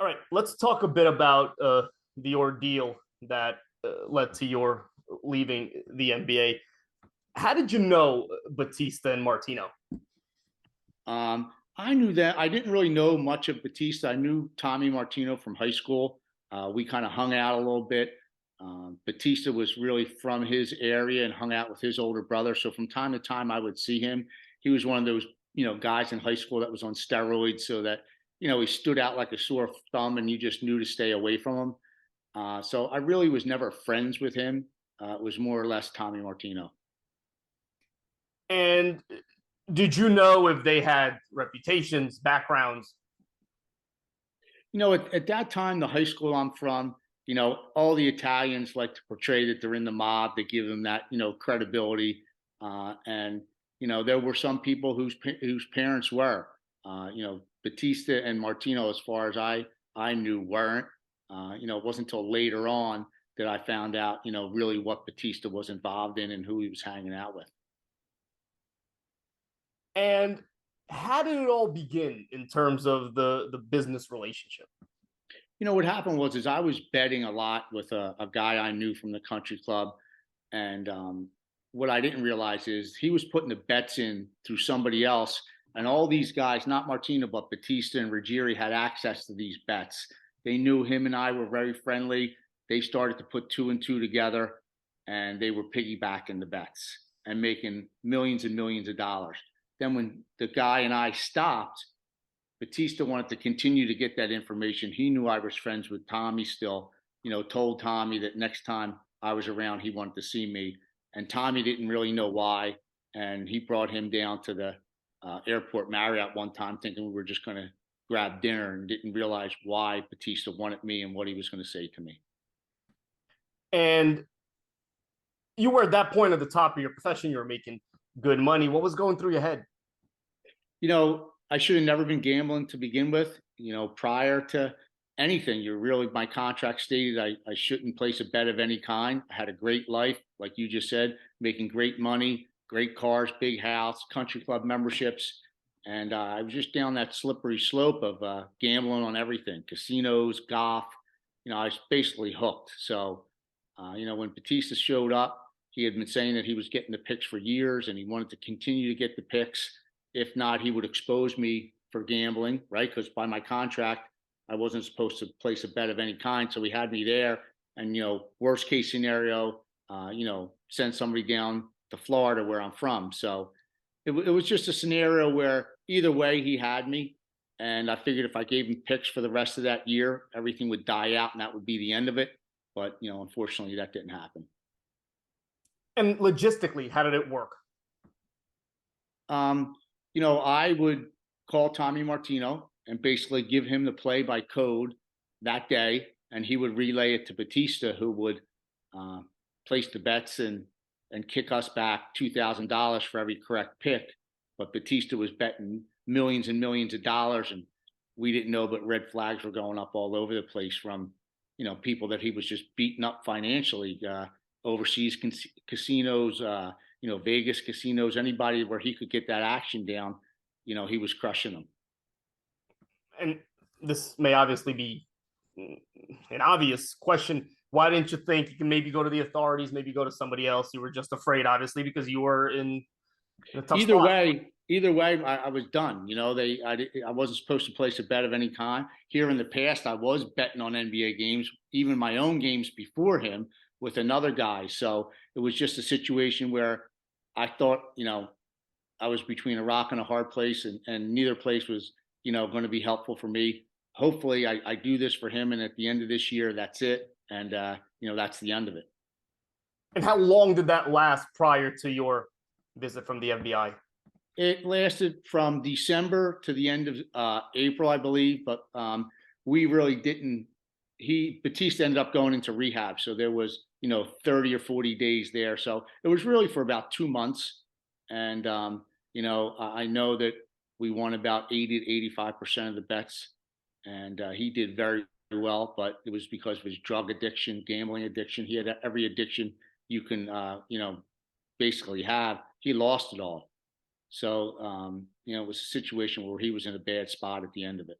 All right, let's talk a bit about the ordeal that led to your leaving the NBA. How did you know Batista and Martino? I knew that. I didn't really know much of Batista. I knew Tommy Martino from high school. We kind of hung out a little bit. Batista was really from his area and hung out with his older brother. So from time to time, I would see him. He was one of those, guys in high school that was on steroids, so that he stood out like a sore thumb, and you just knew to stay away from him. So I really was never friends with him. It was more or less Tommy Martino. And did you know if they had reputations, backgrounds? At that time, the high school I'm from, all the Italians like to portray that they're in the mob. They give them that, credibility. And there were some people whose parents were, Batista and Martino, as far as I knew, weren't. It wasn't until later on that I found out, really what Batista was involved in and who he was hanging out with. And how did it all begin in terms of the business relationship? What happened was I was betting a lot with a guy I knew from the country club, and what I didn't realize is he was putting the bets in through somebody else, and all these guys, not Martino but Batista and Ruggieri, had access to these bets. They knew him and I were very friendly. They started to put two and two together, and they were piggybacking the bets and making millions and millions of dollars. Then when the guy and I stopped, Batista wanted to continue to get that information. He knew I was friends with Tommy still, told Tommy that next time I was around, he wanted to see me. And Tommy didn't really know why. And he brought him down to the airport Marriott one time, thinking we were just going to grab dinner, and didn't realize why Batista wanted me and what he was going to say to me. And you were at that point at the top of your profession. You were making good money. What was going through your head? I should have never been gambling to begin with. Prior to anything, my contract stated I shouldn't place a bet of any kind. I had a great life, like you just said, making great money, great cars, big house, country club memberships. And I was just down that slippery slope of gambling on everything, casinos, golf. I was basically hooked. So, when Batista showed up, he had been saying that he was getting the picks for years and he wanted to continue to get the picks. If not, he would expose me for gambling, right? Because by my contract, I wasn't supposed to place a bet of any kind. So he had me there. And, worst case scenario, send somebody down to Florida where I'm from. So it was just a scenario where either way he had me. And I figured if I gave him picks for the rest of that year, everything would die out and that would be the end of it. But, unfortunately, that didn't happen. And logistically, how did it work? I would call Tommy Martino and basically give him the play by code that day, and he would relay it to Batista, who would place the bets and kick us back $2,000 for every correct pick. But Batista was betting millions and millions of dollars, and we didn't know, but red flags were going up all over the place from people that he was just beating up financially, overseas casinos, Vegas casinos, anybody where he could get that action down, he was crushing them. And this may obviously be an obvious question. Why didn't you think you can maybe go to the authorities, maybe go to somebody else? You were just afraid, obviously, because you were in a tough spot. Either way, I was done. I wasn't supposed to place a bet of any kind. Here in the past, I was betting on NBA games, even my own games before him with another guy. So it was just a situation where I thought, I was between a rock and a hard place, and neither place was, going to be helpful for me. Hopefully I do this for him, and at the end of this year, that's it. And, that's the end of it. And how long did that last prior to your visit from the FBI? It lasted from December to the end of April, I believe, but we really didn't. Batista ended up going into rehab, so there was 30 or 40 days there. So it was really for about 2 months, and I know that we won about 80 to 85% of the bets, and he did very well, but it was because of his drug addiction, gambling addiction. He had every addiction you can basically have. He lost it all. So, it was a situation where he was in a bad spot at the end of it.